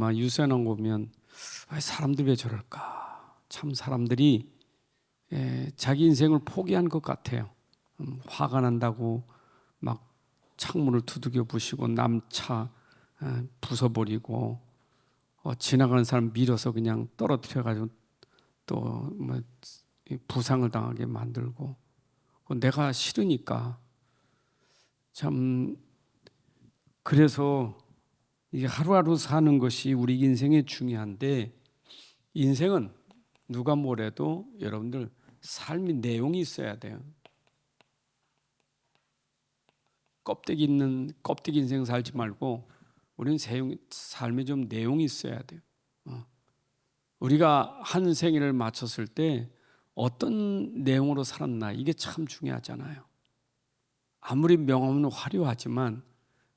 아마 유선한 거 보면 사람들이 왜 저럴까? 참 사람들이 자기 인생을 포기한 것 같아요. 화가 난다고 막 창문을 두들겨 부시고 남차 부숴버리고 지나가는 사람 밀어서 그냥 떨어뜨려가지고 또 뭐 부상을 당하게 만들고 내가 싫으니까 참 그래서 이게 하루하루 사는 것이 우리 인생에 중요한데 인생은 누가 뭐래도 여러분들 삶이 내용이 있어야 돼요. 껍데기 인생 살지 말고 우리는 삶에 좀 내용이 있어야 돼요. 우리가 한 생일을 마쳤을 때 어떤 내용으로 살았나 이게 참 중요하잖아요. 아무리 명함은 화려하지만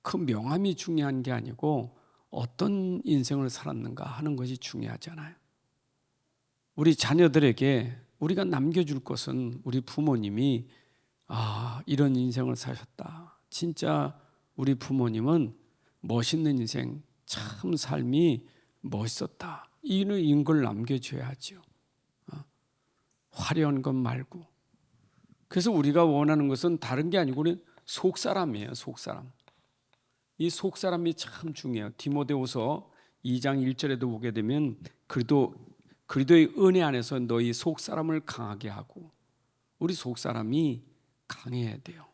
그 명함이 중요한 게 아니고 어떤 인생을 살았는가 하는 것이 중요하잖아요. 우리 자녀들에게 우리가 남겨줄 것은 우리 부모님이 이런 인생을 사셨다. 진짜 우리 부모님은 멋있는 인생, 참 삶이 멋있었다. 이런 걸 남겨줘야죠. 화려한 것 말고. 그래서 우리가 원하는 것은 다른 게 아니고 우리 속사람이에요. 속사람. 이 속사람이 참 중요해요. 디모데후서 2장 1절에도 보게 되면 그리도의 은혜 안에서 너희 속사람을 강하게 하고 우리 속사람이 강해야 돼요.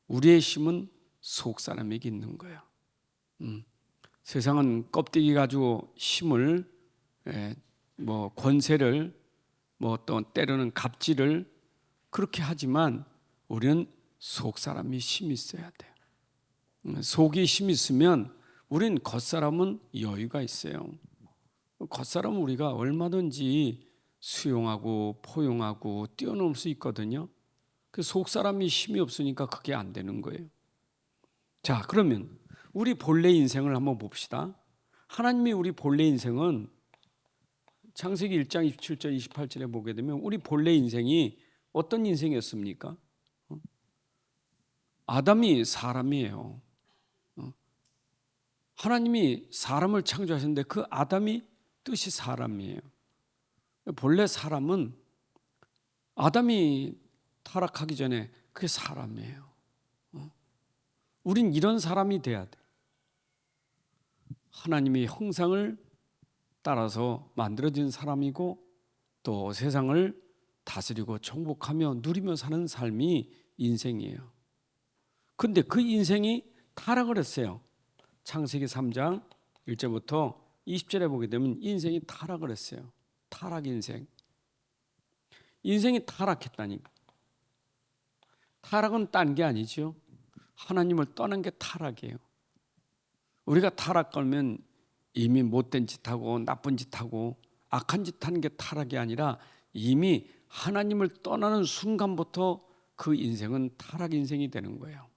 우리의 힘은 속사람에게 있는 거예요. 세상은 껍데기 가지고 힘을 권세를 또 때로는 갑질을 그렇게 하지만 우리는 속사람이 힘이 있어야 돼요. 속이 힘이 있으면 우린 겉사람은 여유가 있어요. 겉사람은 우리가 얼마든지 수용하고 포용하고 뛰어넘을 수 있거든요. 그 속사람이 힘이 없으니까 그게 안 되는 거예요. 자, 그러면 우리 본래 인생을 한번 봅시다. 하나님이 우리 본래 인생은 창세기 1장 27절 28절에 보게 되면 우리 본래 인생이 어떤 인생이었습니까? 아담이 사람이에요. 하나님이 사람을 창조하셨는데 그 아담이 뜻이 사람이에요. 본래 사람은 아담이 타락하기 전에 그게 사람이에요. 우린 이런 사람이 돼야 돼. 하나님의 형상을 따라서 만들어진 사람이고 또 세상을 다스리고 정복하며 누리며 사는 삶이 인생이에요. 근데 그 인생이 타락을 했어요. 창세기 3장 1절부터 20절에 보게 되면 인생이 타락을 했어요. 타락 인생. 인생이 타락했다니까. 타락은 딴 게 아니죠. 하나님을 떠난 게 타락이에요. 우리가 타락 걸면 이미 못된 짓하고 나쁜 짓하고 악한 짓 하는 게 타락이 아니라 이미 하나님을 떠나는 순간부터 그 인생은 타락 인생이 되는 거예요.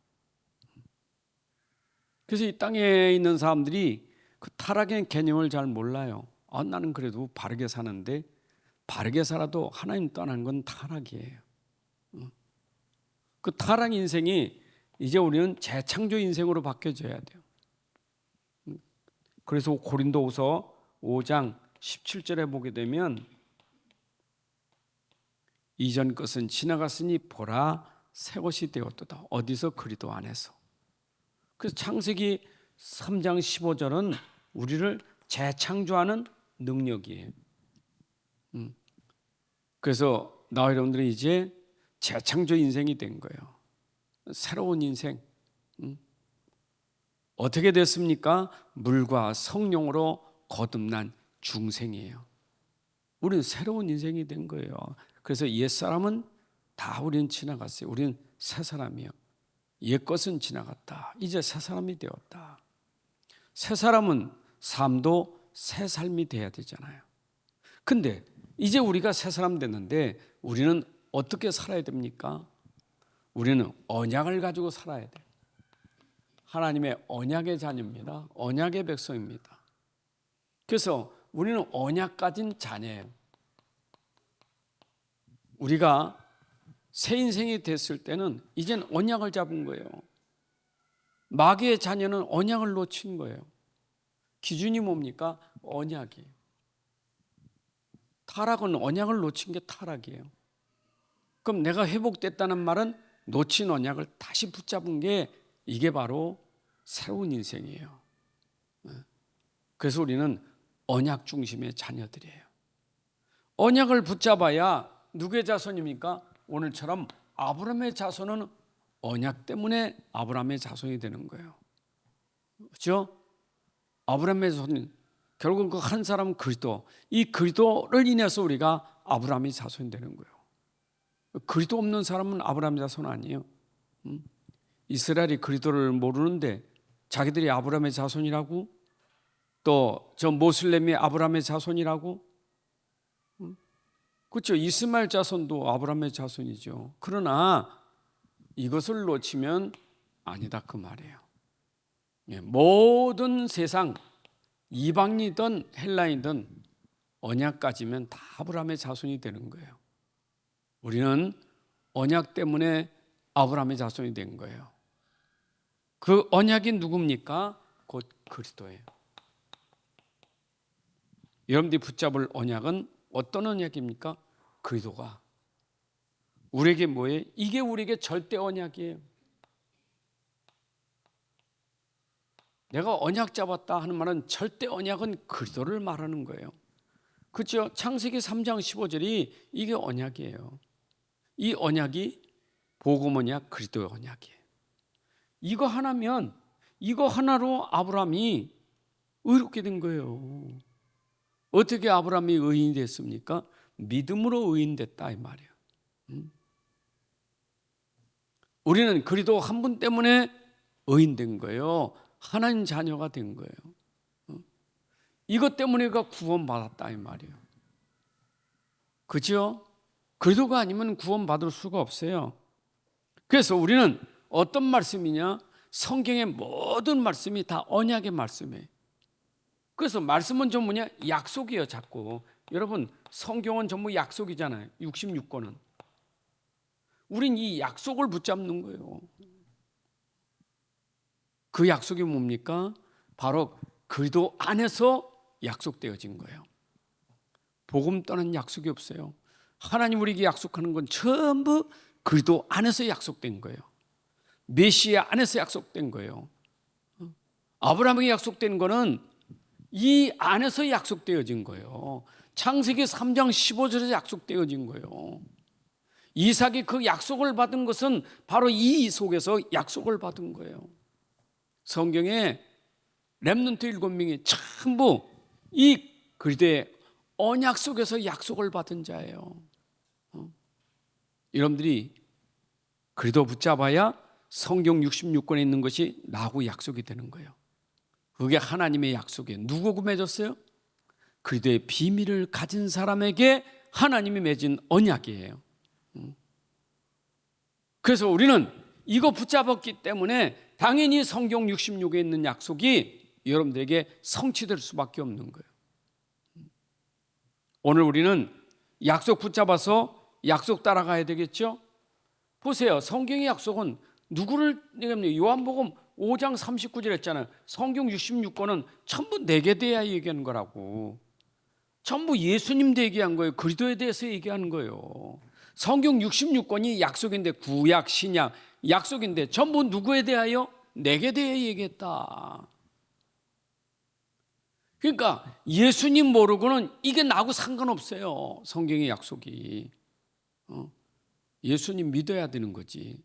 그래서 이 땅에 있는 사람들이 그 타락의 개념을 잘 몰라요. 나는 그래도 바르게 사는데 바르게 살아도 하나님 떠난 건 타락이에요. 그 타락 인생이 이제 우리는 재창조 인생으로 바뀌어져야 돼요. 그래서 고린도후서 5장 17절에 보게 되면 이전 것은 지나갔으니 보라 새 것이 되었도다. 어디서? 그리스도 안에서. 그래서 창세기 3장 15절은 우리를 재창조하는 능력이에요. 그래서 나와 여러분들이 이제 재창조 인생이 된 거예요. 새로운 인생. 어떻게 됐습니까? 물과 성령으로 거듭난 중생이에요. 우리는 새로운 인생이 된 거예요. 그래서 옛사람은 다 우리는 지나갔어요. 우리는 새 사람이에요. 옛것은 지나갔다. 이제 새 사람이 되었다. 새 사람은 삶도 새 삶이 돼야 되잖아요. 근데 이제 우리가 새 사람 됐는데 우리는 어떻게 살아야 됩니까? 우리는 언약을 가지고 살아야 돼요. 하나님의 언약의 자녀입니다. 언약의 백성입니다. 그래서 우리는 언약 가진 자녀예요. 우리가 새 인생이 됐을 때는 이젠 언약을 잡은 거예요. 마귀의 자녀는 언약을 놓친 거예요. 기준이 뭡니까? 언약이에요. 타락은 언약을 놓친 게 타락이에요. 그럼 내가 회복됐다는 말은 놓친 언약을 다시 붙잡은 게 이게 바로 새로운 인생이에요. 그래서 우리는 언약 중심의 자녀들이에요. 언약을 붙잡아야 누구의 자손입니까? 오늘처럼 아브라함의 자손은 언약 때문에 아브라함의 자손이 되는 거예요. 그렇죠? 아브라함의 자손, 결국 그 한 사람은 그리스도, 이 그리스도를 인해서 우리가 아브라함의 자손이 되는 거예요. 그리스도 없는 사람은 아브라함의 자손 아니에요. 이스라엘이 그리스도를 모르는데 자기들이 아브라함의 자손이라고, 또 저 모슬렘이 아브라함의 자손이라고. 그렇죠. 이스마엘 자손도 아브라함의 자손이죠. 그러나 이것을 놓치면 아니다 그 말이에요. 모든 세상 이방이든 헬라이든 언약 가지면 다 아브라함의 자손이 되는 거예요. 우리는 언약 때문에 아브라함의 자손이 된 거예요. 그 언약이 누굽니까? 곧 그리스도예요. 여러분들이 붙잡을 언약은 어떤 언약입니까? 그리스도가 우리에게 뭐예요? 이게 우리에게 절대 언약이에요. 내가 언약 잡았다 하는 말은 절대 언약은 그리스도를 말하는 거예요. 그렇죠? 창세기 3장 15절이 이게 언약이에요. 이 언약이 복음 언약, 그리스도의 언약이에요. 이거 하나면, 이거 하나로 아브라함이 의롭게 된 거예요. 어떻게 아브라함이 의인이 됐습니까? 믿음으로 의인됐다 이 말이에요. 우리는 그리스도 한 분 때문에 의인된 거예요. 하나님 자녀가 된 거예요. 이것 때문에 우리가 구원받았다 이 말이에요. 그렇죠? 그리스도가 아니면 구원받을 수가 없어요. 그래서 우리는 어떤 말씀이냐? 성경의 모든 말씀이 다 언약의 말씀이에요. 그래서 말씀은 좀 뭐냐? 약속이에요 자꾸. 여러분 성경은 전부 약속이잖아요. 66권은. 우린 이 약속을 붙잡는 거예요. 그 약속이 뭡니까? 바로 그리스도 안에서 약속되어진 거예요. 복음 떠난 약속이 없어요. 하나님 우리에게 약속하는 건 전부 그리스도 안에서 약속된 거예요. 메시아 안에서 약속된 거예요. 아브라함에게 약속된 거는 이 안에서 약속되어진 거예요. 창세기 3장 15절에서 약속되어진 거예요. 이삭이 그 약속을 받은 것은 바로 이 속에서 약속을 받은 거예요. 성경에 렘넌트 7명이 전부 이 그리스도의 언약 속에서 약속을 받은 자예요. 여러분들이 그리스도 붙잡아야 성경 66권에 있는 것이 나하고 약속이 되는 거예요. 그게 하나님의 약속이에요. 누구고 맺었어요? 그리스도의 비밀을 가진 사람에게 하나님이 맺은 언약이에요. 그래서 우리는 이거 붙잡았기 때문에 당연히 성경 66에 있는 약속이 여러분들에게 성취될 수밖에 없는 거예요. 오늘 우리는 약속 붙잡아서 약속 따라가야 되겠죠? 보세요. 성경의 약속은 누구를 얘기합니까? 요한복음 5장 39절 했잖아요. 성경 66권은 전부 내게 대하여 얘기하는 거라고. 전부 예수님 얘기한 거예요. 그리스도에 대해서 얘기하는 거예요. 성경 66권이 약속인데, 구약, 신약 약속인데 전부 누구에 대하여? 내게 대해 얘기했다. 그러니까 예수님 모르고는 이게 나하고 상관없어요. 성경의 약속이. 예수님 믿어야 되는 거지.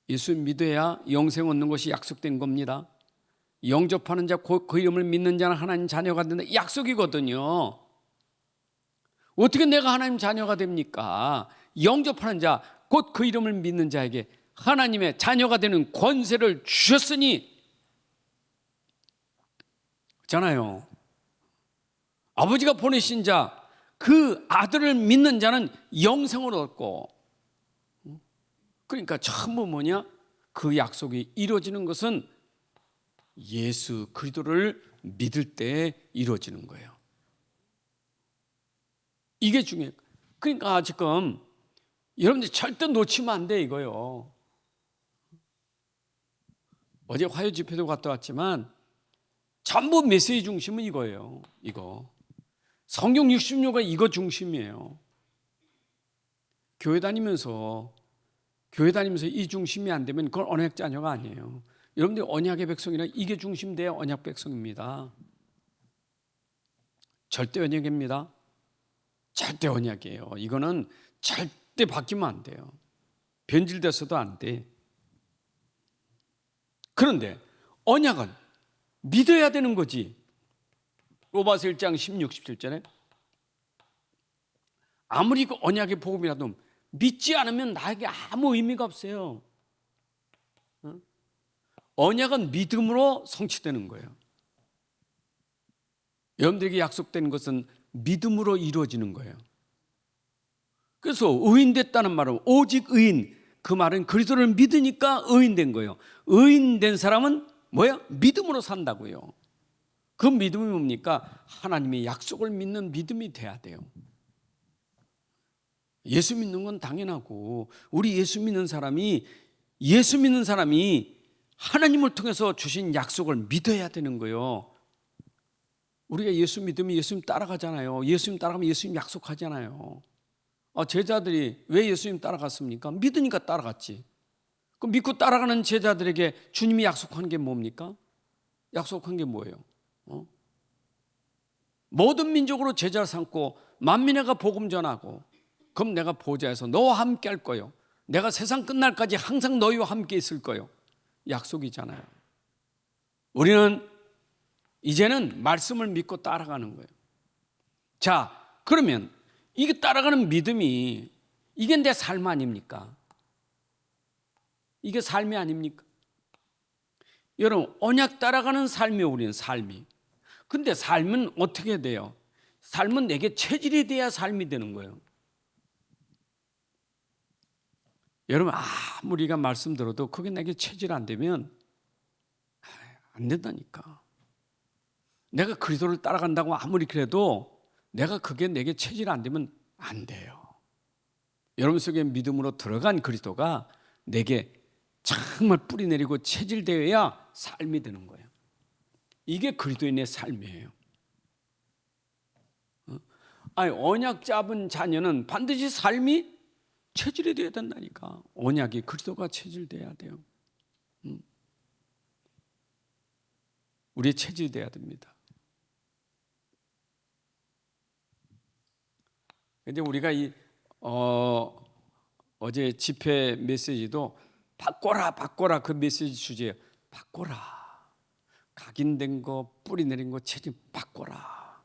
예수 믿어야 영생 얻는 것이 약속된 겁니다. 영접하는 자, 곧 그 이름을 믿는 자는 하나님 자녀가 된다. 약속이거든요. 어떻게 내가 하나님 자녀가 됩니까? 영접하는 자, 곧 그 이름을 믿는 자에게 하나님의 자녀가 되는 권세를 주셨으니, 잖아요. 아버지가 보내신 자, 그 아들을 믿는 자는 영생을 얻고, 그러니까 전부 뭐냐? 그 약속이 이루어지는 것은 예수 그리스도를 믿을 때 이루어지는 거예요. 이게 중요해요. 그러니까 지금 여러분들 절대 놓치면 안 돼 이거요. 어제 화요 집회도 갔다 왔지만 전부 메시지 중심은 이거예요. 이거 성경 60류가 이거 중심이에요. 교회 다니면서 이 중심이 안 되면 그건 언약 자녀가 아니에요. 여러분들 언약의 백성이라 이게 중심돼야 언약 백성입니다. 절대 언약입니다. 절대 언약이에요. 이거는 절대 바뀌면 안 돼요. 변질돼서도 안 돼. 그런데 언약은 믿어야 되는 거지. 로마서 1장 16, 17절에 아무리 그 언약의 복음이라도 믿지 않으면 나에게 아무 의미가 없어요. 언약은 믿음으로 성취되는 거예요. 여러분들에게 약속된 것은 믿음으로 이루어지는 거예요. 그래서 의인됐다는 말은 오직 의인, 그 말은 그리스도를 믿으니까 의인된 거예요. 의인된 사람은 뭐야? 믿음으로 산다고요. 그 믿음이 뭡니까? 하나님의 약속을 믿는 믿음이 돼야 돼요. 예수 믿는 건 당연하고 우리 예수 믿는 사람이 하나님을 통해서 주신 약속을 믿어야 되는 거예요. 우리가 예수 믿으면 예수님 따라가잖아요. 예수님 따라가면 예수님 약속하잖아요. 제자들이 왜 예수님 따라갔습니까? 믿으니까 따라갔지. 그 믿고 따라가는 제자들에게 주님이 약속한 게 뭡니까? 약속한 게 뭐예요? 모든 민족으로 제자를 삼고 만민에게 복음 전하고 그럼 내가 보좌에서 너와 함께 할 거요. 내가 세상 끝날까지 항상 너희와 함께 있을 거요. 약속이잖아요. 우리는 이제는 말씀을 믿고 따라가는 거예요. 자, 그러면 이게 따라가는 믿음이 이게 내 삶 아닙니까? 이게 삶이 아닙니까? 여러분, 언약 따라가는 삶이에요. 우리는 삶이. 근데 삶은 어떻게 돼요? 삶은 내게 체질이 돼야 삶이 되는 거예요. 여러분, 아무리 우리가 말씀 들어도 그게 내게 체질 안 되면 안 된다니까. 내가 그리스도를 따라간다고 아무리 그래도 내가 그게 내게 체질 안 되면 안 돼요. 여러분 속에 믿음으로 들어간 그리스도가 내게 정말 뿌리 내리고 체질되어야 삶이 되는 거예요. 이게 그리스도인의 삶이에요. 언약 잡은 자녀는 반드시 삶이 체질이 되어야 된다니까. 언약이 그리스도가 체질돼야 돼요. 우리의 체질이 돼야 됩니다. 근데 우리가 어제 집회 메시지도 바꿔라 그 메시지 주제예요. 바꿔라. 각인된 거, 뿌리 내린 거, 체질 바꿔라.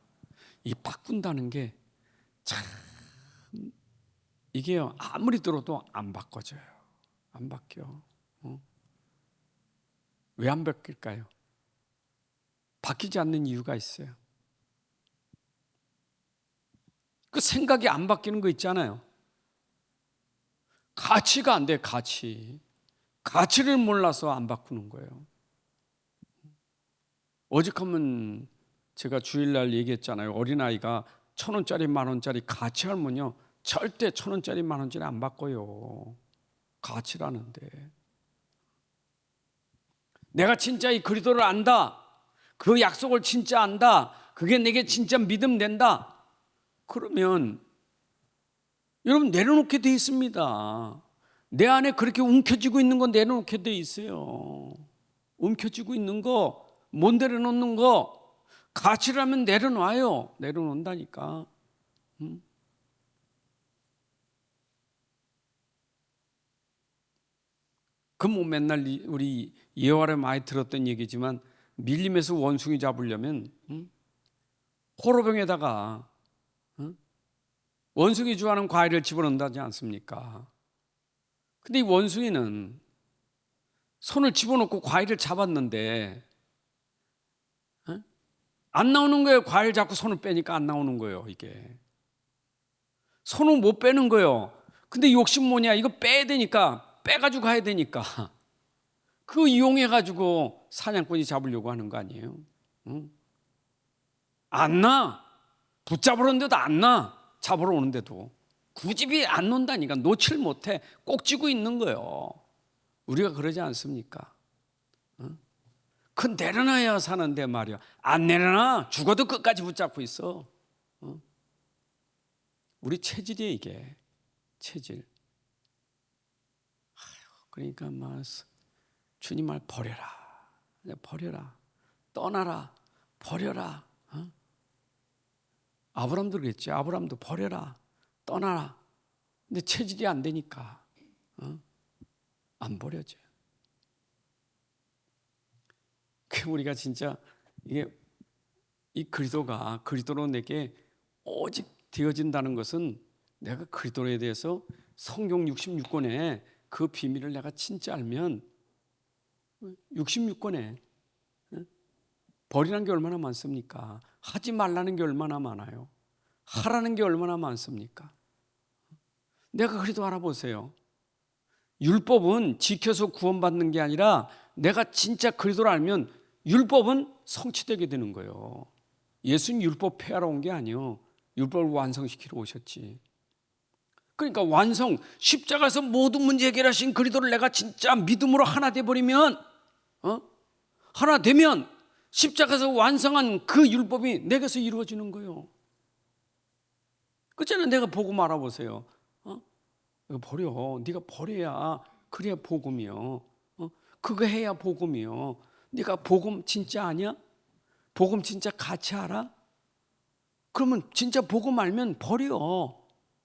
이 바꾼다는 게 참 이게요 아무리 들어도 안 바꿔져요. 안 바뀌어. 왜 안 바뀔까요? 바뀌지 않는 이유가 있어요. 그 생각이 안 바뀌는 거 있잖아요. 가치가 안 돼, 가치를 몰라서 안 바꾸는 거예요. 오직하면 제가 주일날 얘기했잖아요. 어린아이가 1,000원짜리 10,000원짜리 가치 알면요 절대 1,000원짜리 10,000원짜리 안 바꿔요. 가치라는데 내가 진짜 이 그리스도를 안다, 그 약속을 진짜 안다, 그게 내게 진짜 믿음 된다, 그러면 여러분 내려놓게 돼 있습니다. 내 안에 그렇게 움켜쥐고 있는 건 내려놓게 돼 있어요. 움켜쥐고 있는 거, 못 내려놓는 거, 가치라면 내려놔요. 내려놓는다니까. 그 뭐 맨날 우리 예화를 많이 들었던 얘기지만 밀림에서 원숭이 잡으려면 호로병에다가 원숭이 좋아하는 과일을 집어넣는다지 않습니까? 근데 이 원숭이는 손을 집어넣고 과일을 잡았는데 안 나오는 거예요. 과일 잡고 손을 빼니까 안 나오는 거예요. 이게 손을 못 빼는 거예요. 근데 욕심 뭐냐, 이거 빼야 되니까, 빼가지고 가야 되니까 그거 이용해가지고 사냥꾼이 잡으려고 하는 거 아니에요? 안 나. 붙잡으러 오는데도 안 나. 잡으러 오는데도 굳이 안 논다니까. 놓질 못해. 꼭 쥐고 있는 거예요. 우리가 그러지 않습니까? 그 내려놔야 사는데 말이야. 안 내려놔. 죽어도 끝까지 붙잡고 있어. 우리 체질이에요, 이게. 체질. 그러니까 막 주님 말 버려라. 버려라. 떠나라. 버려라. 아브람도 그랬지. 아브람도 버려라. 떠나라. 근데 체질이 안 되니까 안 버려져. 우리가 진짜 이게 이 그리스도로 내게 오직 되어진다는 것은 내가 그리스도에 대해서 성경 66권에 그 비밀을 내가 진짜 알면 66권에 버리라는 게 얼마나 많습니까? 하지 말라는 게 얼마나 많아요. 하라는 게 얼마나 많습니까? 내가 그리스도 알아보세요. 율법은 지켜서 구원받는 게 아니라 내가 진짜 그리스도를 알면 율법은 성취되게 되는 거예요. 예수는 율법 폐하러 온 게 아니에요. 율법을 완성시키러 오셨지. 그러니까 완성, 십자가에서 모든 문제 해결하신 그리스도를 내가 진짜 믿음으로 하나 돼버리면 하나 되면 십자가에서 완성한 그 율법이 내게서 이루어지는 거예요. 그렇잖아요. 내가 복음 알아보세요. 이거 버려. 네가 버려야 그래야 복음이요. 그거 해야 복음이요. 네가 복음 진짜 아니야? 복음 진짜 같이 알아? 그러면 진짜 복음 알면 버려.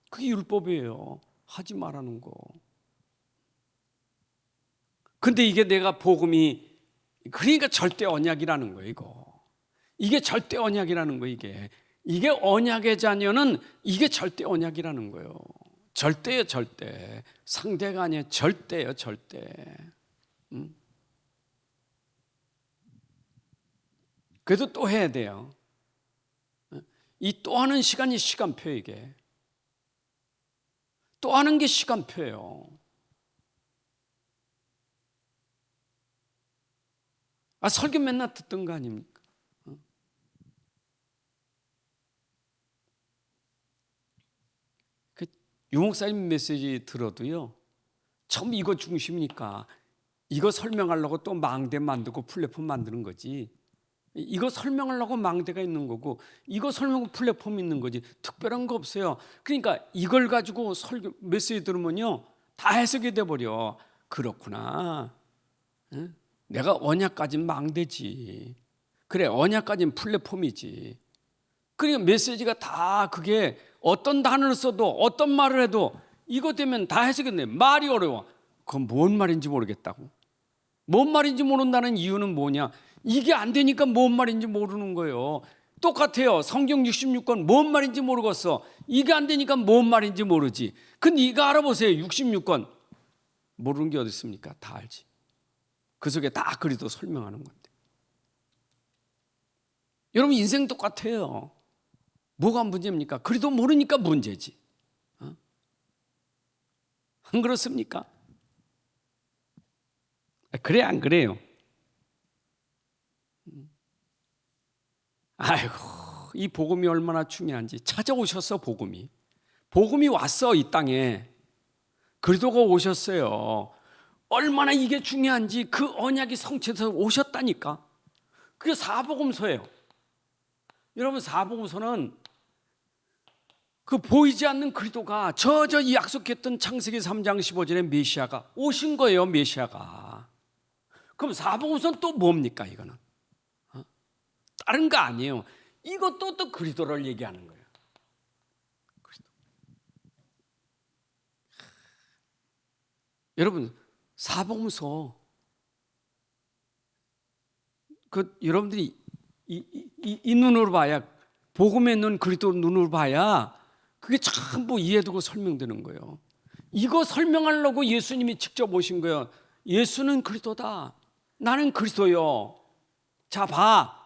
그게 율법이에요. 하지 말라는 거. 근데 이게 내가 복음이 그러니까 절대 언약이라는 거예요, 이거. 이게 절대 언약이라는 거예요, 이게. 이게 언약의 자녀는 이게 절대 언약이라는 거예요. 절대예요, 절대. 상대가 아니에요, 절대예요, 절대. 그래도 또 해야 돼요. 이 또 하는 시간이 시간표예요, 이게. 또 하는 게 시간표예요. 설교 맨날 듣던 거 아닙니까? 유목사님 메시지 들어도요, 처음 이거 중심이니까 이거 설명하려고 또 망대 만들고 플랫폼 만드는 거지. 이거 설명하려고 망대가 있는 거고 이거 설명하고 플랫폼 있는 거지. 특별한 거 없어요. 그러니까 이걸 가지고 설교 메시지 들으면요 다 해석이 돼버려. 그렇구나. 응? 내가 언약까지는 망대지. 그래, 언약까지는 플랫폼이지. 그러니까 메시지가 다 그게 어떤 단어를 써도 어떤 말을 해도 이거 되면 다 해석이 돼. 말이 어려워. 그건 뭔 말인지 모르겠다고. 뭔 말인지 모른다는 이유는 뭐냐? 이게 안 되니까 뭔 말인지 모르는 거예요. 똑같아요. 성경 66권 뭔 말인지 모르겠어. 이게 안 되니까 뭔 말인지 모르지. 근데 이거 알아보세요. 66권. 모르는 게 어디 있습니까? 다 알지. 그 속에 다 그리스도 설명하는 건데. 여러분 인생 똑같아요. 뭐가 문제입니까? 그리스도 모르니까 문제지. 안 그렇습니까? 그래 안 그래요? 아이고, 이 복음이 얼마나 중요한지. 찾아오셨어, 복음이. 복음이 왔어, 이 땅에. 그리스도가 오셨어요. 얼마나 이게 중요한지 그 언약이 성취돼서 오셨다니까. 그게 사복음서예요. 여러분, 사복음서는 그 보이지 않는 그리스도가 이 약속했던 창세기 3장 15절에 메시아가 오신 거예요, 메시아가. 그럼 사복음서는 또 뭡니까, 이거는? 다른 거 아니에요. 이것도 또 그리스도를 얘기하는 거예요. 그리스도. 여러분, 사복음서 여러분들이 이 눈으로 봐야, 복음의 눈, 그리스도 눈으로 봐야 그게 전부 이해되고 설명되는 거예요. 이거 설명하려고 예수님이 직접 오신 거예요. 예수는 그리스도다. 나는 그리스도요. 자, 봐.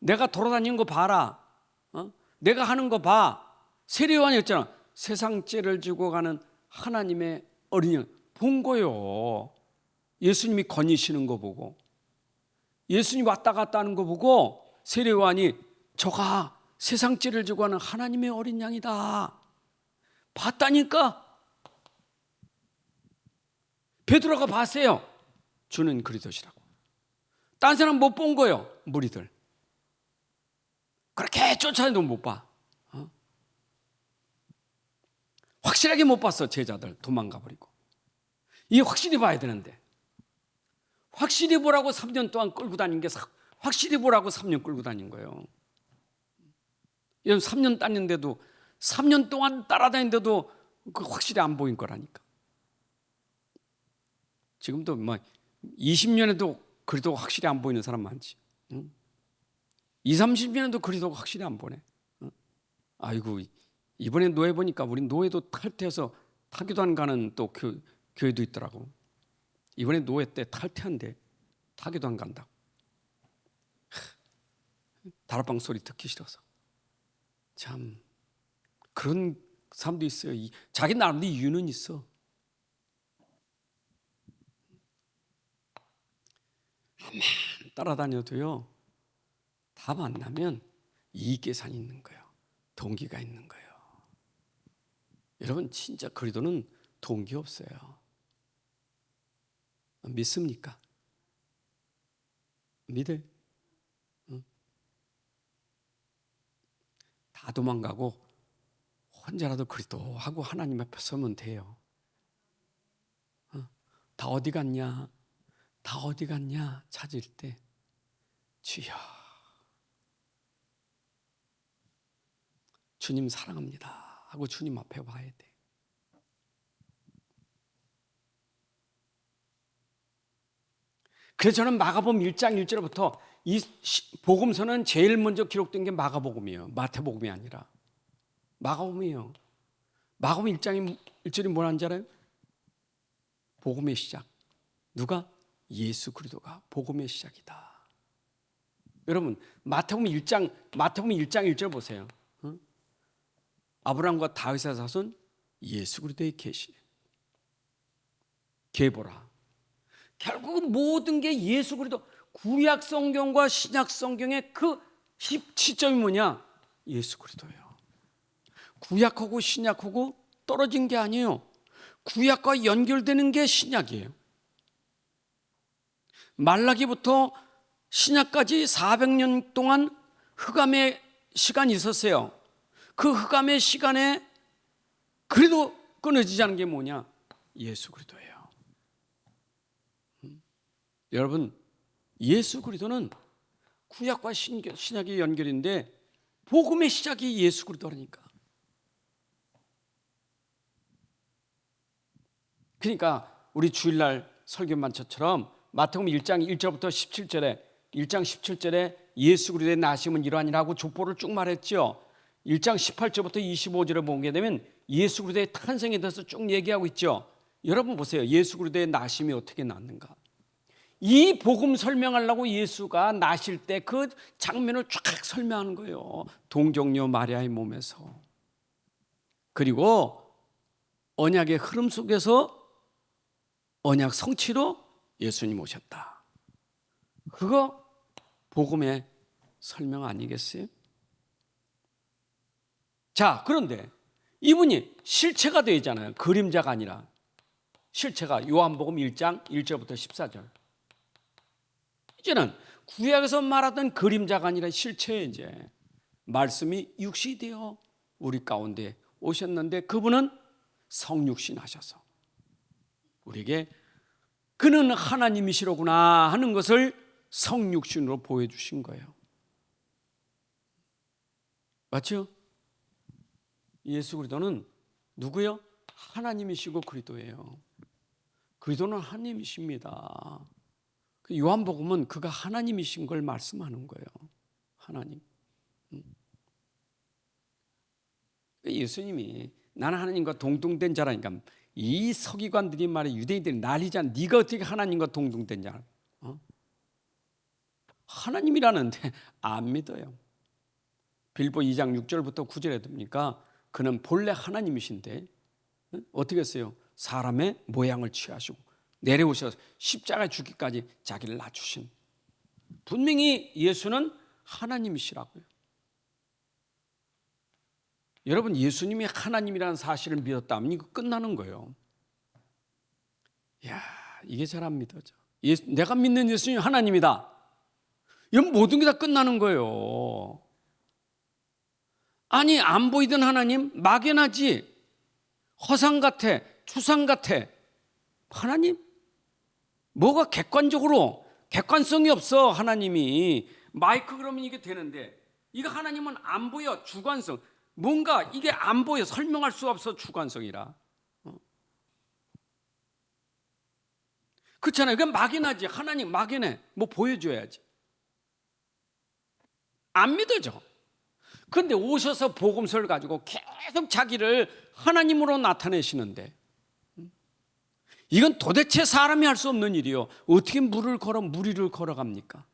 내가 돌아다니는 거 봐라. 내가 하는 거 봐. 세례요한이 했잖아. 세상 죄를 지고 가는 하나님의 어린 양 본 거요. 예수님이 거니시는 거 보고, 예수님 왔다 갔다 하는 거 보고 세례요한이 저가 세상 죄를 지고 가는 하나님의 어린 양이다. 봤다니까. 베드로가 봤어요. 주는 그리스도시라고. 딴 사람 못 본 거예요. 무리들. 그렇게 쫓아내도 못 봐. 확실하게 못 봤어. 제자들 도망가 버리고. 이게 확실히 봐야 되는데, 확실히 보라고 3년 동안 끌고 다닌 게 확실히 보라고 3년 끌고 다닌 거예요. 이런 3년 다녔는데도 3년 동안 따라다니는데도 그 확실히 안 보인 거라니까. 지금도 뭐 20년에도 그리도가 확실히 안 보이는 사람 많지. 30년에도 그리도가 확실히 안 보네. 아이고, 이번에 노예 보니까 우리 노예도 탈퇴해서 타기도 가는 또 교회도 있더라고. 이번에 노예 때 탈퇴한대. 타기도 안 간다고. 다락방 소리 듣기 싫어서. 참 그런 사람도 있어요. 자기 나름대로 이유는 있어. 한만 따라다녀도요, 다 만나면 이익 계산이 있는 거예요. 동기가 있는 거예요. 여러분, 진짜 그리도는 동기 없어요. 믿습니까? 믿어요? 다 도망가고 혼자라도 그리도하고 하나님 앞에 서면 돼요. 다 어디 갔냐? 다 어디 갔냐? 찾을 때 주여, 주님 사랑합니다 하고 주님 앞에 와야 돼. 그래서 저는 마가복음 1장 1절부터 이 복음서는 제일 먼저 기록된 게 마가복음이에요. 마태복음이 아니라 마가복음이에요. 마가복음 1장 1절이 뭐라는 줄 알아요? 복음의 시작. 누가? 예수 그리스도가 복음의 시작이다. 여러분, 마태복음 1장 1절 보세요. 아브라함과 다윗의 자손 예수 그리스도의 계시. 계보라. 결국은 모든 게 예수 그리스도. 구약 성경과 신약 성경의 그 시점이 뭐냐? 예수 그리스도예요. 구약하고 신약하고 떨어진 게 아니에요. 구약과 연결되는 게 신약이에요. 말라기부터 신약까지 400년 동안 흑암의 시간이 있었어요. 그 흑암의 시간에 그래도 끊어지지 않은 게 뭐냐? 예수 그리스도예요. 여러분, 예수 그리스도는 구약과 신약의 연결인데 복음의 시작이 예수 그리스도라니까. 그러니까 우리 주일날 설교만처럼 마태복음 1장 1절부터 17절에 1장 17절에 예수 그리스도의 나심은 이러하니라고 족보를 쭉 말했죠. 1장 18절부터 25절에 보게 되면 예수 그리스도의 탄생에 대해서 쭉 얘기하고 있죠. 여러분 보세요. 예수 그리스도의 나심이 어떻게 났는가? 이 복음 설명하려고 예수가 나실 때 그 장면을 쫙 설명하는 거예요. 동정녀 마리아의 몸에서. 그리고 언약의 흐름 속에서 언약 성취로 예수님 오셨다. 그거 복음의 설명 아니겠어요? 자, 그런데 이분이 실체가 되잖아요. 그림자가 아니라. 실체가 요한복음 1장 1절부터 14절. 이제는 구약에서 말하던 그림자가 아니라 실체에 이제 말씀이 육신이 되어 우리 가운데 오셨는데 그분은 성육신 하셔서 우리에게 그는 하나님이시로구나 하는 것을 성육신으로 보여주신 거예요. 맞죠? 예수 그리스도는 누구요? 하나님이시고 그리스도예요. 그리스도는 하나님이십니다. 요한복음은 그가 하나님이신 걸 말씀하는 거예요. 하나님. 예수님이 나는 하나님과 동등된 자라니까 이 서기관들이 말해 유대인들이 난리잖아. 네가 어떻게 하나님과 동등된 자야? 하나님이라는데 안 믿어요. 빌보 2장 6절부터 9절에 듭니까? 그는 본래 하나님이신데 어떻게 했어요? 사람의 모양을 취하시고 내려오셔서 십자가에 죽기까지 자기를 낮추신. 분명히 예수는 하나님이시라고요. 여러분, 예수님이 하나님이라는 사실을 믿었다면 이거 끝나는 거예요. 이야, 이게 잘 안 믿어져. 내가 믿는 예수님이 하나님이다. 이런 모든 게 다 끝나는 거예요. 아니, 안 보이던 하나님 막연하지, 허상 같아, 추상 같아. 하나님? 뭐가 객관성이 없어. 하나님이 마이크 그러면 이게 되는데, 이거 하나님은 안 보여. 주관성, 뭔가 이게 안 보여. 설명할 수 없어. 주관성이라. 그렇잖아요. 그냥 막연하지. 하나님 막연해. 뭐 보여줘야지. 안 믿어져. 그런데 오셔서 복음서를 가지고 계속 자기를 하나님으로 나타내시는데, 이건 도대체 사람이 할 수 없는 일이요. 어떻게 무리를 걸어갑니까?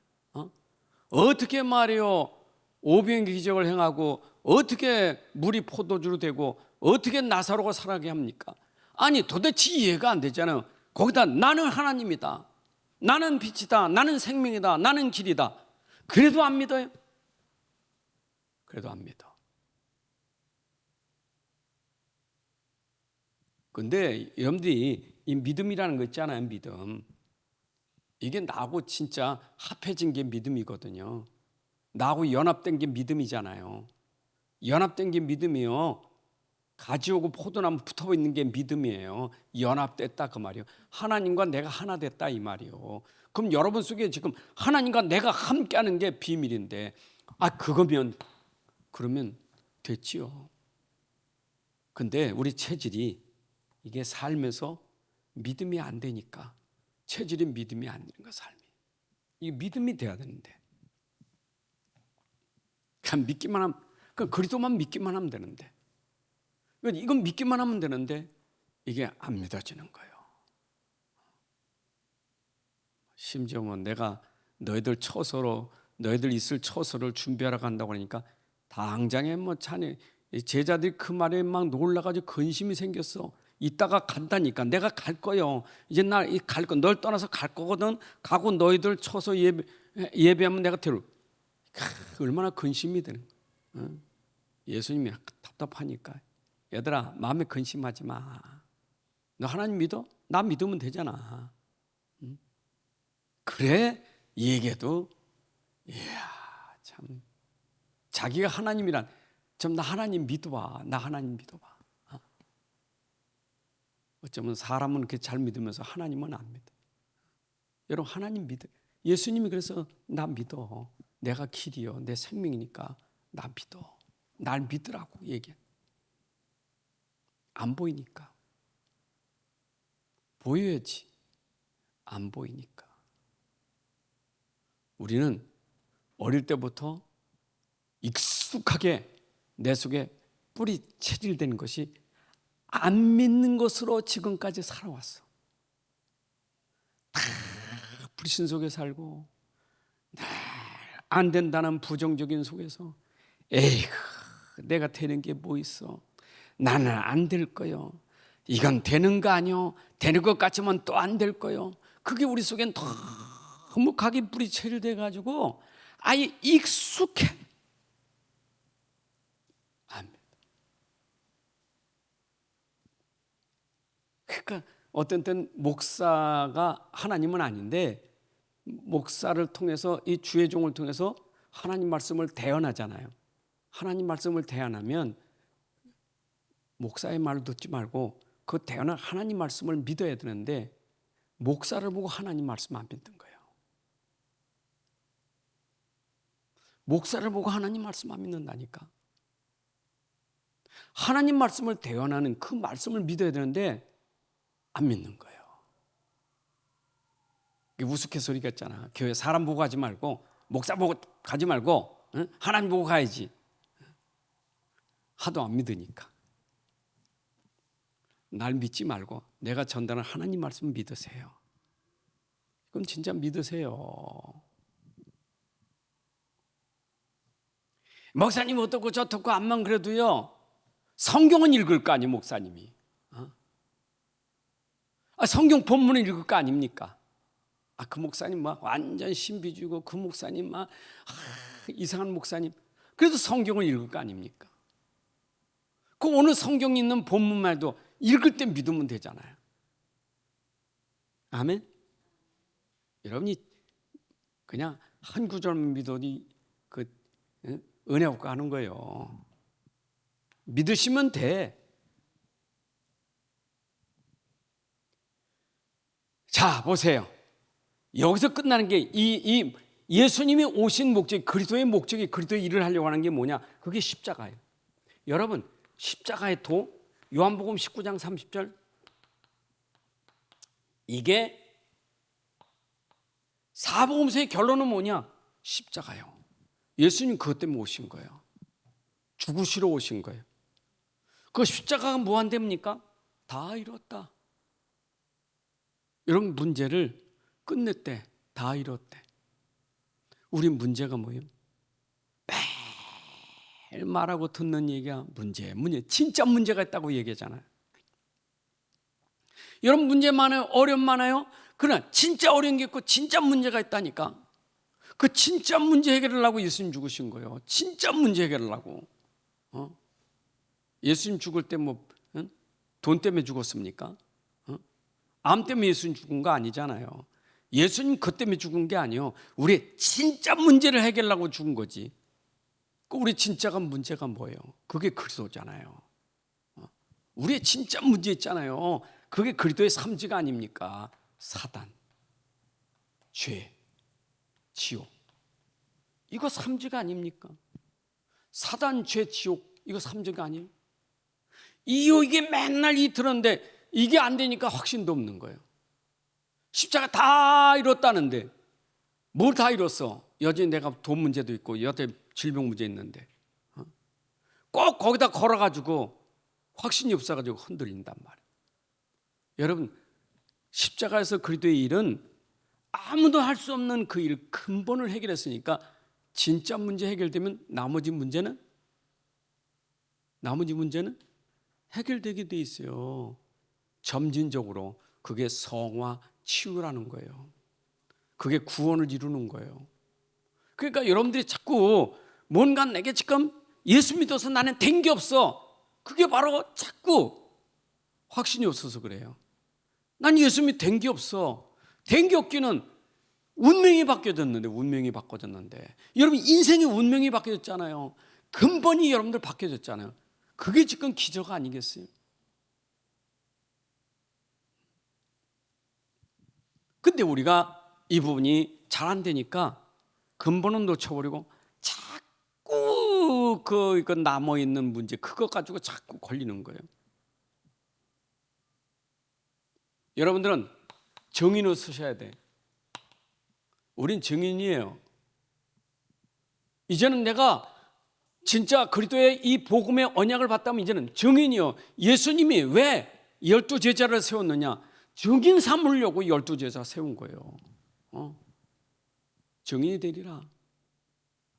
어떻게 말이요, 오병의 기적을 행하고, 어떻게 물이 포도주로 되고, 어떻게 나사로가 살아게 합니까? 아니, 도대체 이해가 안 되잖아요. 거기다 나는 하나님이다, 나는 빛이다, 나는 생명이다, 나는 길이다. 그래도 안 믿어요? 그래도 안 믿어. 근데 여러분들이 이 믿음이라는 거 있잖아요. 믿음. 이게 나하고 진짜 합해진 게 믿음이거든요. 나하고 연합된 게 믿음이잖아요. 연합된 게 믿음이요. 가지오고 포도나무 붙어 있는 게 믿음이에요. 연합됐다 그 말이요. 하나님과 내가 하나 됐다 이 말이요. 그럼 여러분 속에 지금 하나님과 내가 함께하는 게 비밀인데, 그러면 됐지요. 근데 우리 체질이 이게 삶에서 믿음이 안 되니까, 체질이 믿음이 안 되는 거야. 삶이 이게 믿음이 돼야 되는데, 그냥 믿기만 하면, 그리스도만 믿기만 하면 되는데, 이건 믿기만 하면 되는데 이게 안 믿어지는 거예요. 심지어 뭐 내가 너희들 있을 처소를 준비하러 간다고 하니까 당장에 뭐 제자들이 그 말에 막 놀라가지고 근심이 생겼어. 이따가 간다니까. 내가 갈 거요. 이제 널 떠나서 갈 거거든. 가고 너희들 처소 예배하면 내가 얼마나 근심이 되는 거야. 예수님이 답답하니까, 얘들아 마음에 근심하지 마. 너 하나님 믿어? 나 믿으면 되잖아. 그래, 이 얘기도, 이야 참, 자기가 하나님이란, 좀 나 하나님 믿어봐. 나 하나님 믿어봐. 어쩌면 사람은 그렇게 잘 믿으면서 하나님은 안 믿어. 여러분 하나님 믿어. 예수님이 그래서 나 믿어. 내가 길이요, 내 생명이니까 나 믿어. 날 믿으라고 얘기해. 안 보이니까. 보여야지. 안 보이니까. 우리는 어릴 때부터 익숙하게 내 속에 뿌리 체질된 것이 안 믿는 것으로 지금까지 살아왔어. 다 불신 속에 살고, 안 된다는 부정적인 속에서, 에이그 내가 되는 게 뭐 있어, 나는 안 될 거요, 이건 되는 거 아니요, 되는 것 같지만 또 안 될 거요. 그게 우리 속엔 너무 각이 뿌리 체질돼 가지고 아예 익숙해. 아멘. 그러니까 어떤 때는 목사가 하나님은 아닌데, 목사를 통해서, 이 주의 종을 통해서 하나님 말씀을 대언하잖아요. 하나님 말씀을 대언하면 목사의 말을 듣지 말고 그 대언한 하나님 말씀을 믿어야 되는데, 목사를 보고 하나님 말씀 안 믿는 거예요. 목사를 보고 하나님 말씀 안 믿는다니까. 하나님 말씀을 대언하는 그 말씀을 믿어야 되는데 안 믿는 거예요. 우스갯소리가 있잖아. 교회 사람 보고 가지 말고, 목사 보고 가지 말고, 하나님 보고 가야지. 하도 안 믿으니까. 날 믿지 말고 내가 전달한 하나님 말씀 믿으세요. 그럼 진짜 믿으세요. 목사님 어떻고 저떻고 암만 그래도요, 성경은 읽을 거 아니에요. 목사님이 성경 본문을 읽을 거 아닙니까? 그 목사님 막 완전 신비주의고, 그 목사님 막 이상한 목사님, 그래도 성경을 읽을 거 아닙니까? 그 오늘 성경 있는 본문 말도 읽을 때 믿으면 되잖아요. 아멘. 여러분이 그냥 한 구절만 믿어도 그 은혜 없고 하는 거예요. 믿으시면 돼. 자, 보세요. 여기서 끝나는 게 이 예수님이 오신 목적이, 그리스도의 목적이, 그리스도의 일을 하려고 하는 게 뭐냐? 그게 십자가예요. 여러분, 십자가의 도, 요한복음 19장 30절, 이게 사복음서의 결론은 뭐냐? 십자가요. 예수님 그것 때문에 오신 거예요. 죽으시러 오신 거예요. 그 십자가가 무한대입니까? 다 이뤘다. 이런 문제를 끝냈대. 다 이뤘대. 우리 문제가 뭐예요? 매일 말하고 듣는 얘기가 문제. 진짜 문제가 있다고 얘기하잖아요. 여러분 문제 많아요? 어려움 많아요? 그러나 진짜 어려운 게 있고 진짜 문제가 있다니까. 그 진짜 문제 해결하려고 예수님 죽으신 거예요. 진짜 문제 해결하려고. 예수님 죽을 때 뭐 돈 때문에 죽었습니까? 암 때문에 예수님 죽은 거 아니잖아요. 예수님 그 때문에 죽은 게 아니에요. 우리 진짜 문제를 해결하려고 죽은 거지. 우리 진짜가 문제가 뭐예요? 그게 그리스도잖아요. 우리의 진짜 문제 있잖아요. 그게 그리스도의 삶지가 아닙니까? 사단, 죄, 지옥. 이거 삼지가 아닙니까? 사단, 죄, 지옥. 이거 삼지가 아니에요? 이게 맨날 들었는데 이게 안 되니까 확신도 없는 거예요. 십자가 다 이뤘다는데 뭘 다 이뤘어? 여전히 내가 돈 문제도 있고 여태 질병 문제 있는데 꼭 거기다 걸어가지고 확신이 없어가지고 흔들린단 말이에요. 여러분 십자가에서 그리스도의 일은 아무도 할 수 없는 그 일 근본을 해결했으니까 진짜 문제 해결되면 나머지 문제는 해결되게 돼 있어요. 점진적으로. 그게 성화 치유라는 거예요. 그게 구원을 이루는 거예요. 그러니까 여러분들이 자꾸 뭔가 내게 지금 예수 믿어서 나는 된 게 없어. 그게 바로 자꾸 확신이 없어서 그래요. 난 예수 믿 된 게 없어. 된 게 없기는 운명이 바뀌어졌는데 여러분 인생의 운명이 바뀌어졌잖아요. 근본이 여러분들 바뀌어졌잖아요. 그게 지금 기적 아니겠어요? 근데 우리가 이 부분이 잘 안 되니까 근본은 놓쳐버리고 자꾸 그 남아있는 문제 그것 가지고 자꾸 걸리는 거예요. 여러분들은 정인을 쓰셔야 돼. 우린 정인이에요. 이제는 내가 진짜 그리스도의 이 복음의 언약을 받다면 이제는 정인이요. 예수님이 왜 12제자를 세웠느냐? 정인 삼으려고 12제자 세운 거예요. 정인이 되리라.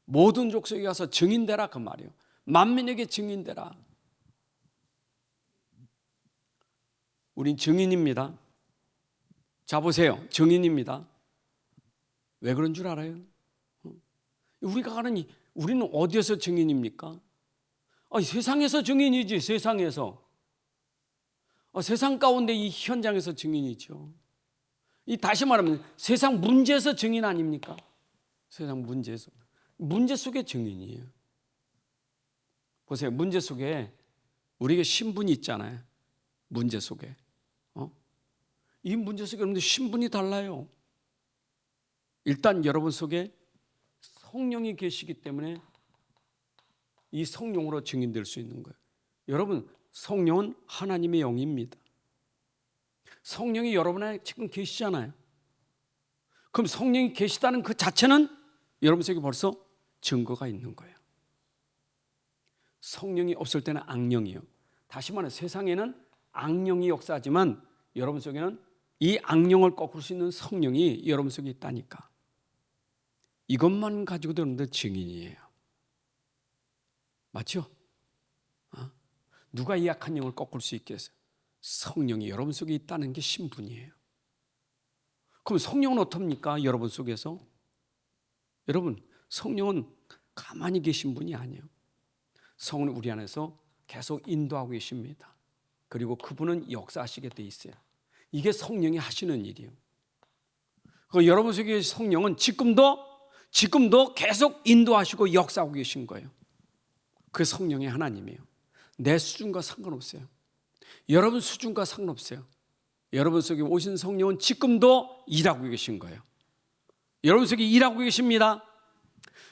모든 족속에 가서 정인 되라 그 말이에요. 만민에게 정인 되라. 우린 정인입니다. 자 보세요. 정인입니다. 왜 그런 줄 알아요? 우리는 어디에서 정인입니까? 세상에서 정인이지. 세상에서. 세상 가운데 이 현장에서 정인이죠. 다시 말하면 세상 문제에서 정인 아닙니까? 세상 문제에서. 문제 속에 정인이에요. 보세요. 문제 속에 우리에게 신분이 있잖아요. 문제 속에. 이 문제 속에 여러분들 신분이 달라요. 일단 여러분 속에 성령이 계시기 때문에 이 성령으로 증인될 수 있는 거예요. 여러분 성령은 하나님의 영입니다. 성령이 여러분 안에 지금 계시잖아요. 그럼 성령이 계시다는 그 자체는 여러분 속에 벌써 증거가 있는 거예요. 성령이 없을 때는 악령이요. 다시 말해 세상에는 악령이 역사하지만 여러분 속에는 이 악령을 꺾을 수 있는 성령이 여러분 속에 있다니까. 이것만 가지고도 여러분들 증인이에요. 맞죠? 누가 이 약한 영을 꺾을 수 있겠어요? 성령이 여러분 속에 있다는 게 신분이에요. 그럼 성령은 어떻습니까? 여러분 속에서? 여러분 성령은 가만히 계신 분이 아니에요. 성령은 우리 안에서 계속 인도하고 계십니다. 그리고 그분은 역사하시게 돼 있어요. 이게 성령이 하시는 일이에요. 여러분 속에 성령은 지금도 지금도 계속 인도하시고 역사하고 계신 거예요. 그 성령의 하나님이에요. 내 수준과 상관없어요. 여러분 수준과 상관없어요. 여러분 속에 오신 성령은 지금도 일하고 계신 거예요. 여러분 속에 일하고 계십니다.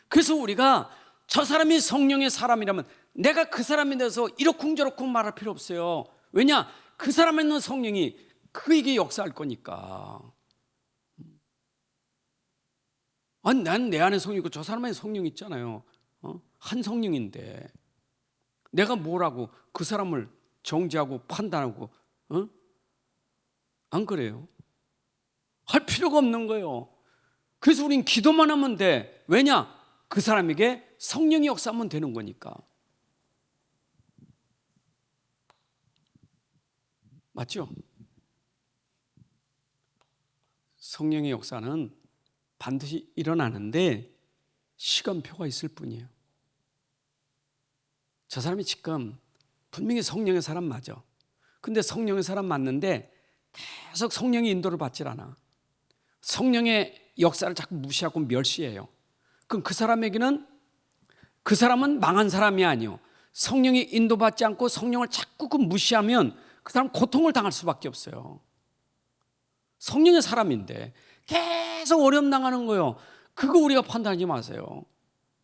그래서 우리가 저 사람이 성령의 사람이라면 내가 그 사람에 대해서 이러쿵저러쿵 말할 필요 없어요. 왜냐? 그 사람에 있는 성령이 그에게 역사할 거니까. 아니, 난 내 안에 성령 있고 저 사람에 성령 있잖아요. 한 성령인데 내가 뭐라고 그 사람을 정죄하고 판단하고 안 그래요? 할 필요가 없는 거예요. 그래서 우린 기도만 하면 돼. 왜냐? 그 사람에게 성령이 역사하면 되는 거니까. 맞죠? 성령의 역사는 반드시 일어나는데 시간표가 있을 뿐이에요. 저 사람이 지금 분명히 성령의 사람 맞아. 근데 성령의 사람 맞는데 계속 성령의 인도를 받질 않아. 성령의 역사를 자꾸 무시하고 멸시해요. 그럼 그 사람에게는 그 사람은 망한 사람이 아니요. 성령이 인도받지 않고 성령을 자꾸 무시하면 그 사람 고통을 당할 수밖에 없어요. 성령의 사람인데 계속 어려움 당하는 거예요. 그거 우리가 판단하지 마세요.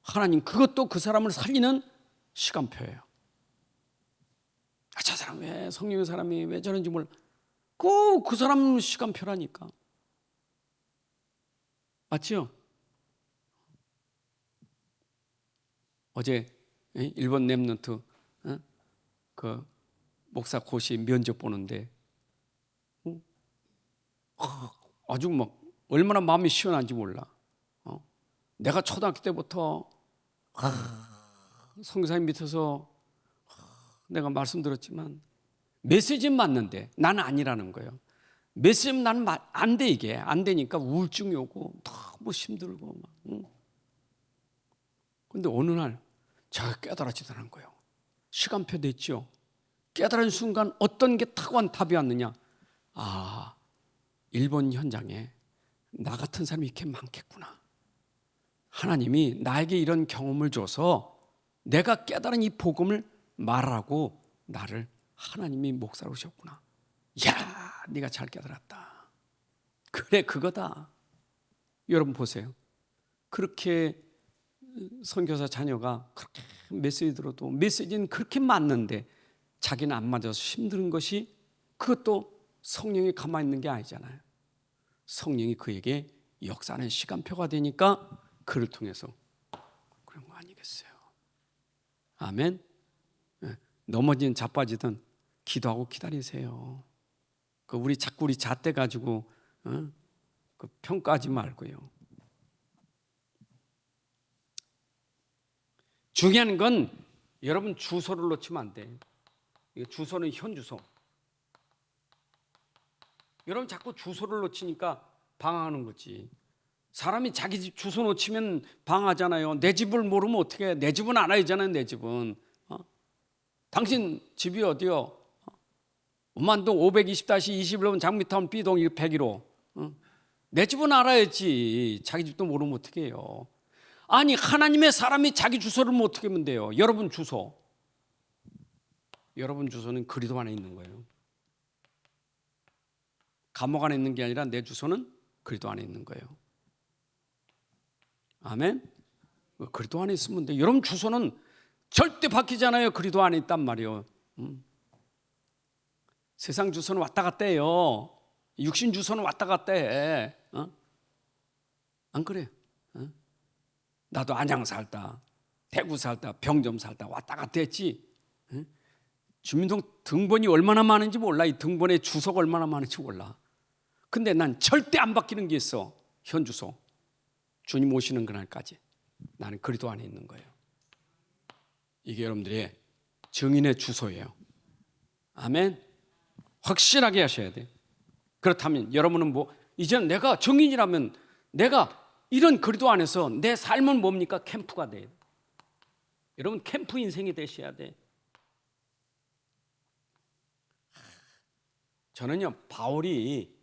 하나님 그것도 그 사람을 살리는 시간표예요. 저 사람 왜 성령의 사람이 왜 저런지 몰라. 꼭 그 사람 시간표라니까. 맞죠? 어제 일본 랩런트 그 목사 고시 면접 보는데 아주 막 얼마나 마음이 시원한지 몰라. 내가 초등학교 때부터 선교사님 밑에서 내가 말씀드렸지만 메시지는 맞는데 나는 아니라는 거예요. 메시지는 나는 안 돼. 이게 안 되니까 우울증이 오고 너무 힘들고 막. 근데 어느 날 제가 깨달아지더라는 거예요. 시간표 됐죠. 깨달은 순간 어떤 게 탁wan 답이 왔느냐. 아, 일본 현장에 나 같은 사람이 이렇게 많겠구나. 하나님이 나에게 이런 경험을 줘서 내가 깨달은 이 복음을 말하고 나를 하나님이 목사로 오셨구나. 이야, 네가 잘 깨달았다. 그래, 그거다. 여러분 보세요. 그렇게 선교사 자녀가 그렇게 메시지 들어도 메시지는 그렇게 맞는데 자기는 안 맞아서 힘든 것이 그것도 성령이 가만히 있는 게 아니잖아요. 성령이 그에게 역사하는 시간표가 되니까 그를 통해서 그런 거 아니겠어요. 아멘. 넘어진 자빠지든 기도하고 기다리세요. 우리 자꾸 우리 잣대 가지고 그 평가하지 말고요. 중요한 건 여러분 주소를 놓치면 안 돼. 주소는 현주소. 여러분 자꾸 주소를 놓치니까 방황하는 거지. 사람이 자기 집 주소 놓치면 방황하잖아요. 내 집을 모르면 어떻게 해? 내 집은 알아야잖아요. 내 집은. 당신 집이 어디요? 오만동 520-21번 장미타운 B동 101호. 내 집은 알아야지. 자기 집도 모르면 어떻게 해요? 아니 하나님의 사람이 자기 주소를 뭐 어떻게 하면 돼요? 여러분 주소. 여러분 주소는 그리스도 안에 있는 거예요. 감옥 안에 있는 게 아니라 내 주소는 그리스도 안에 있는 거예요. 아멘. 그리스도 안에 있으면 돼. 여러분 주소는 절대 바뀌지 않아요. 그리스도 안에 있단 말이에요. 세상 주소는 왔다 갔다 해요. 육신 주소는 왔다 갔다 해. 안 그래요? 나도 안양 살다, 대구 살다, 병점 살다 왔다 갔다 했지. 주민등 등본이 얼마나 많은지 몰라. 이 등본에 주소가 얼마나 많은지 몰라. 근데 난 절대 안 바뀌는 게 있어. 현 주소. 주님 오시는 그날까지 나는 그리스도 안에 있는 거예요. 이게 여러분들의 증인의 주소예요. 아멘. 확실하게 하셔야 돼. 그렇다면 여러분은 이제는 내가 증인이라면 내가 이런 그리스도 안에서 내 삶은 뭡니까? 캠프가 돼요. 여러분 캠프 인생이 되셔야 돼. 저는요 바울이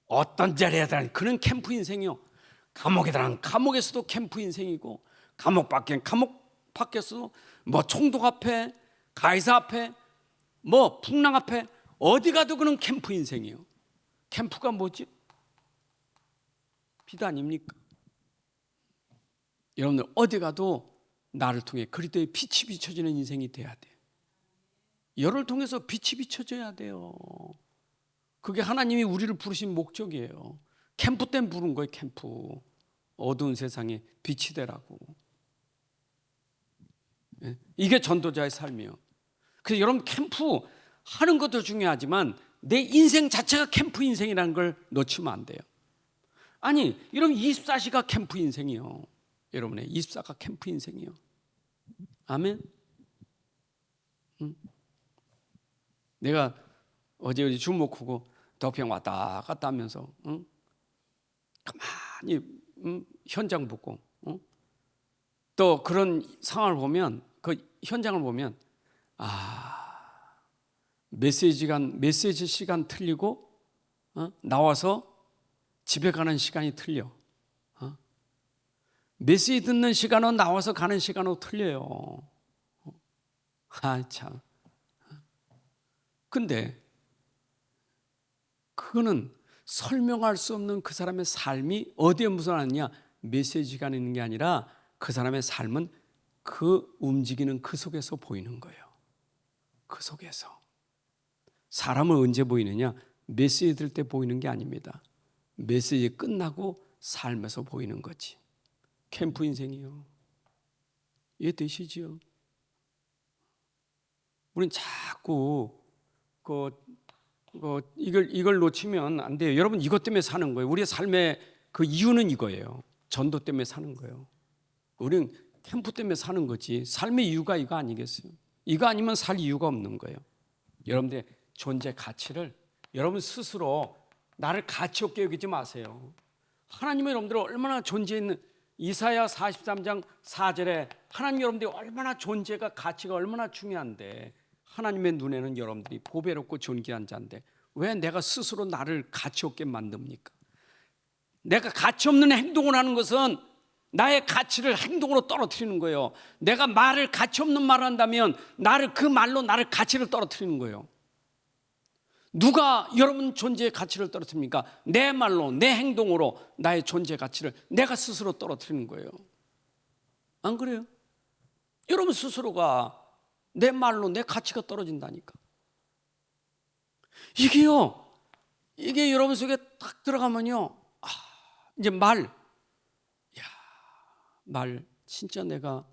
어떤 자리에 대한 그런 캠프 인생이요. 감옥이란 감옥에서도 캠프 인생이고, 감옥 밖에서도 뭐 총독 앞에, 가이사 앞에, 뭐 풍랑 앞에 어디 가도 그는 캠프 인생이에요. 캠프가 뭐지? 빛 아닙니까? 여러분들 어디 가도 나를 통해 그리스도의 빛이 비춰지는 인생이 돼야 돼요. 열을 통해서 빛이 비춰져야 돼요. 그게 하나님이 우리를 부르신 목적이에요. 캠프 때문에 부른 거예요. 캠프. 어두운 세상에 빛이 되라고. 이게 전도자의 삶이에요. 그래서 여러분 캠프 하는 것도 중요하지만 내 인생 자체가 캠프 인생이라는 걸 놓치면 안 돼요. 아니 여러분 24시가 캠프 인생이요. 여러분의 24가 캠프 인생이요. 아멘. 내가 어제 주목하고 덕평 왔다 갔다 하면서 가만히 현장 보고 또 그런 상황을 보면 그 현장을 보면 메시지 시간 틀리고 나와서 집에 가는 시간이 틀려. 메시지 듣는 시간은 나와서 가는 시간은 틀려요. 참. 근데 그거는 설명할 수 없는 그 사람의 삶이 어디에 묻어놨냐? 메시지가 있는 게 아니라 그 사람의 삶은 그 움직이는 그 속에서 보이는 거예요. 그 속에서. 사람은 언제 보이느냐? 메시지 들 때 보이는 게 아닙니다. 메시지 끝나고 삶에서 보이는 거지. 캠프 인생이요. 이해되시죠? 우린 자꾸 이걸 놓치면 안 돼요. 여러분 이것 때문에 사는 거예요. 우리의 삶의 그 이유는 이거예요. 전도 때문에 사는 거예요. 우리는 캠프 때문에 사는 거지. 삶의 이유가 이거 아니겠어요? 이거 아니면 살 이유가 없는 거예요. 여러분들의 존재 가치를 여러분 스스로 나를 가치 없게 여기지 마세요. 하나님은 여러분들을 얼마나 존재 있는 이사야 43장 4절에 하나님 여러분들이 얼마나 존재가 가치가 얼마나 중요한데 하나님의 눈에는 여러분들이 보배롭고 존귀한 자인데 왜 내가 스스로 나를 가치 없게 만듭니까? 내가 가치 없는 행동을 하는 것은 나의 가치를 행동으로 떨어뜨리는 거예요. 내가 말을 가치 없는 말을 한다면 그 말로 나를 가치를 떨어뜨리는 거예요. 누가 여러분 존재의 가치를 떨어뜨립니까? 내 말로 내 행동으로 나의 존재 가치를 내가 스스로 떨어뜨리는 거예요. 안 그래요? 여러분 스스로가 내 말로 내 가치가 떨어진다니까. 이게 여러분 속에 딱 들어가면요, 이제 말 진짜 내가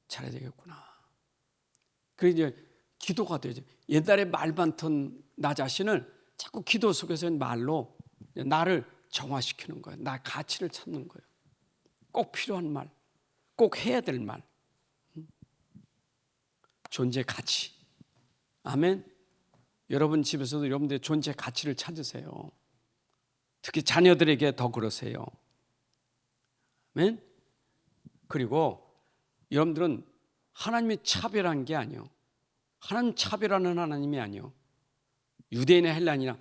잘해야 되겠구나. 그래 이제 기도가 되죠. 옛날에 말 많던 나 자신을 자꾸 기도 속에서 말로 나를 정화시키는 거예요. 나의 가치를 찾는 거예요. 꼭 필요한 말, 꼭 해야 될 말. 존재 가치. 아멘. 여러분 집에서도 여러분들의 존재 가치를 찾으세요. 특히 자녀들에게 더 그러세요. 아멘. 그리고 여러분들은 하나님이 차별한 게 아니요. 하나님 차별하는 하나님이 아니요. 유대인의 헬라인이나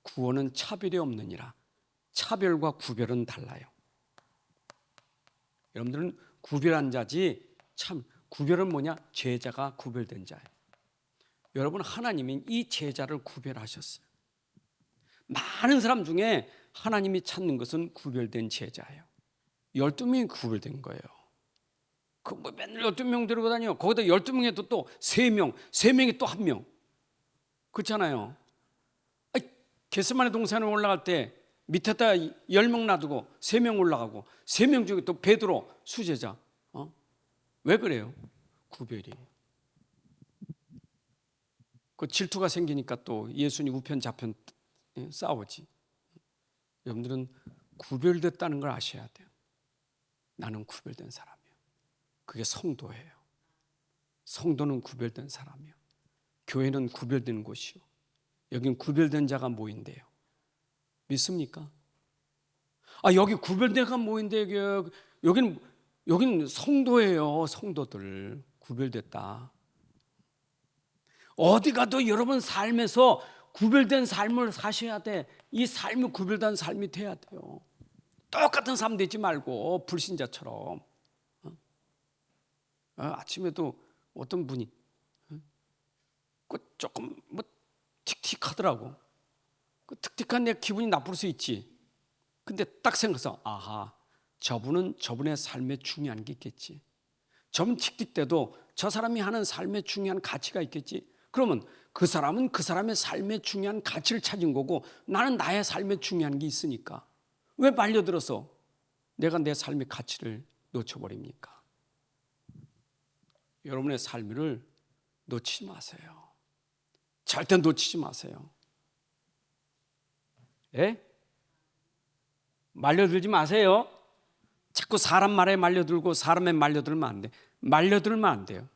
구원은 차별이 없느니라. 차별과 구별은 달라요. 여러분들은 구별한 자지 참 구별은 뭐냐? 제자가 구별된 자예요. 여러분 하나님이 이 제자를 구별하셨어요. 많은 사람 중에 하나님이 찾는 것은 구별된 제자예요. 12명이 구별된 거예요. 뭐 맨날 12명 데리고 다녀. 거기다 12명에도 또 3명, 3명이 또 1명. 그렇잖아요. 겟세마네 동산에 올라갈 때 밑에다 10명 놔두고 3명 올라가고 3명 중에 또 베드로 수제자. 왜 그래요? 구별이. 그 질투가 생기니까 또 예수님 우편 좌편 싸우지. 여러분들은 구별됐다는 걸 아셔야 돼요. 나는 구별된 사람이에요. 그게 성도예요. 성도는 구별된 사람이에요. 교회는 구별된 곳이요. 여긴 구별된 자가 모인대요. 믿습니까? 여기 구별된 자가 모인대. 여기는 성도예요. 성도들 구별됐다. 어디 가도 여러분 삶에서 구별된 삶을 사셔야 돼. 이 삶이 구별된 삶이 돼야 돼요. 똑같은 삶 되지 말고 불신자처럼. 아침에도 어떤 분이 그 조금 뭐 틱틱하더라고. 그 틱틱한 내 기분이 나쁠 수 있지. 근데 딱 생각해서 아하, 저분의 삶에 중요한 게 있겠지. 저분 틱틱대도 저 사람이 하는 삶에 중요한 가치가 있겠지. 그러면 그 사람은 그 사람의 삶에 중요한 가치를 찾은 거고 나는 나의 삶에 중요한 게 있으니까 왜 말려들어서 내가 내 삶의 가치를 놓쳐버립니까? 여러분의 삶을 놓치지 마세요. 절대 놓치지 마세요. 예? 말려들지 마세요. 자꾸 사람 말에 말려들고 사람에 말려들면 안 돼. 말려들면 안 돼요.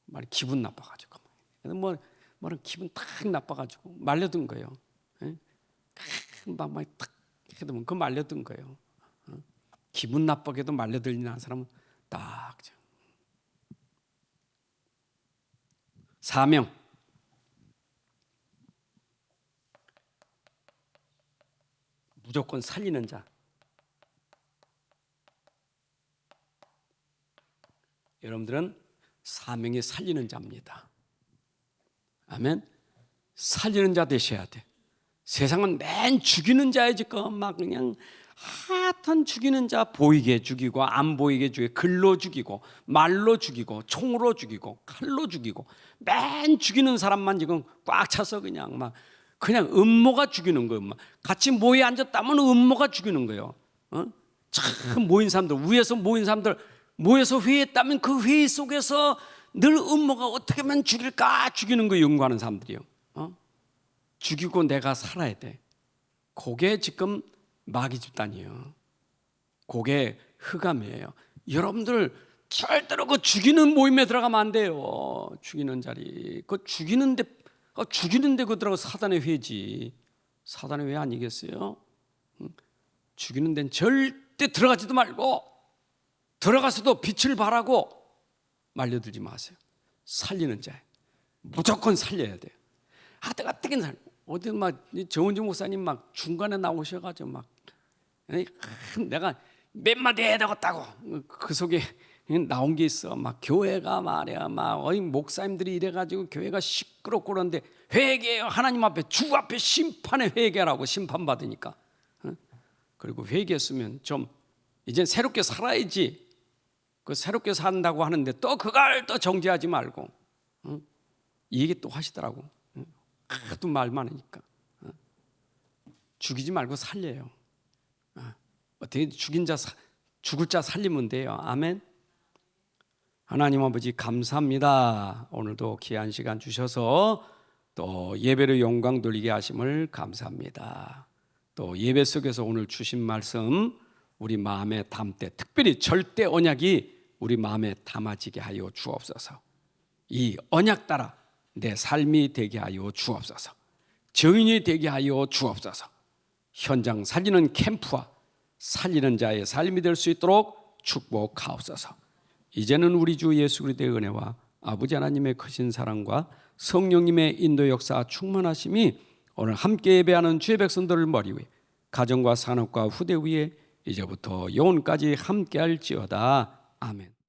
말 기분 나빠가지고 뭐는 기분 딱 나빠가지고 말려든 거예요. 예? 막딱 해도 그 말려든 거예요. 기분 나쁘게도 말려들리는 사람은 딱 사명. 무조건 살리는 자. 여러분들은 사명이 살리는 자입니다. 아멘. 살리는 자 되셔야 돼. 세상은 맨 죽이는 자에 지금 막 그냥 하여튼 죽이는 자 보이게 죽이고 안 보이게 죽이고 글로 죽이고 말로 죽이고 총으로 죽이고 칼로 죽이고 맨 죽이는 사람만 지금 꽉 차서 그냥 음모가 죽이는 거예요. 같이 모여 앉았다면 음모가 죽이는 거예요. 참 모인 사람들 위에서 모인 사람들 모여서 회의했다면 그 회의 속에서 늘 음모가 어떻게 하면 죽일까 죽이는 거 연구하는 사람들이요. 죽이고 내가 살아야 돼. 그게 지금 마귀 집단이에요. 그게 흑암이에요. 여러분들 절대로 그 죽이는 모임에 들어가면 안 돼요. 죽이는 자리. 그 죽이는데 그 들어가 사단의 회지. 사단의 회 아니겠어요? 죽이는 데는 절대 들어가지도 말고 들어가서도 빛을 발하고 말려들지 마세요. 살리는 자 무조건 살려야 돼요. 뜨겁게 살. 어디 정은주 목사님 중간에 나오셔가지고 내가 몇 마디 해야 되겠다고 그 속에 나온 게 있어. 교회가 말이야 목사님들이 이래가지고 교회가 시끄럽고 그러는데 회개해요. 하나님 앞에 주 앞에 심판에 회개하라고 심판 받으니까. 그리고 회개했으면 좀 이제 새롭게 살아야지. 그 새롭게 산다고 하는데 또 그걸 또 정죄하지 말고 이 얘기 또 하시더라고. 하도 말 많으니까 죽이지 말고 살려요. 어떻게 죽을 자 살리면 돼요. 아멘. 하나님 아버지 감사합니다. 오늘도 귀한 시간 주셔서 또 예배를 영광 돌리게 하심을 감사합니다. 또 예배 속에서 오늘 주신 말씀 우리 마음에 담되 특별히 절대 언약이 우리 마음에 담아지게 하여 주옵소서. 이 언약 따라 내 삶이 되게 하여 주옵소서. 증인이 되게 하여 주옵소서. 현장 살리는 캠프와 살리는 자의 삶이 될 수 있도록 축복하옵소서. 이제는 우리 주 예수 그리스도의 은혜와 아버지 하나님의 크신 사랑과 성령님의 인도 역사 충만하심이 오늘 함께 예배하는 주의 백성들을 머리 위에 가정과 산업과 후대 위에 이제부터 영혼까지 함께할지어다. 아멘.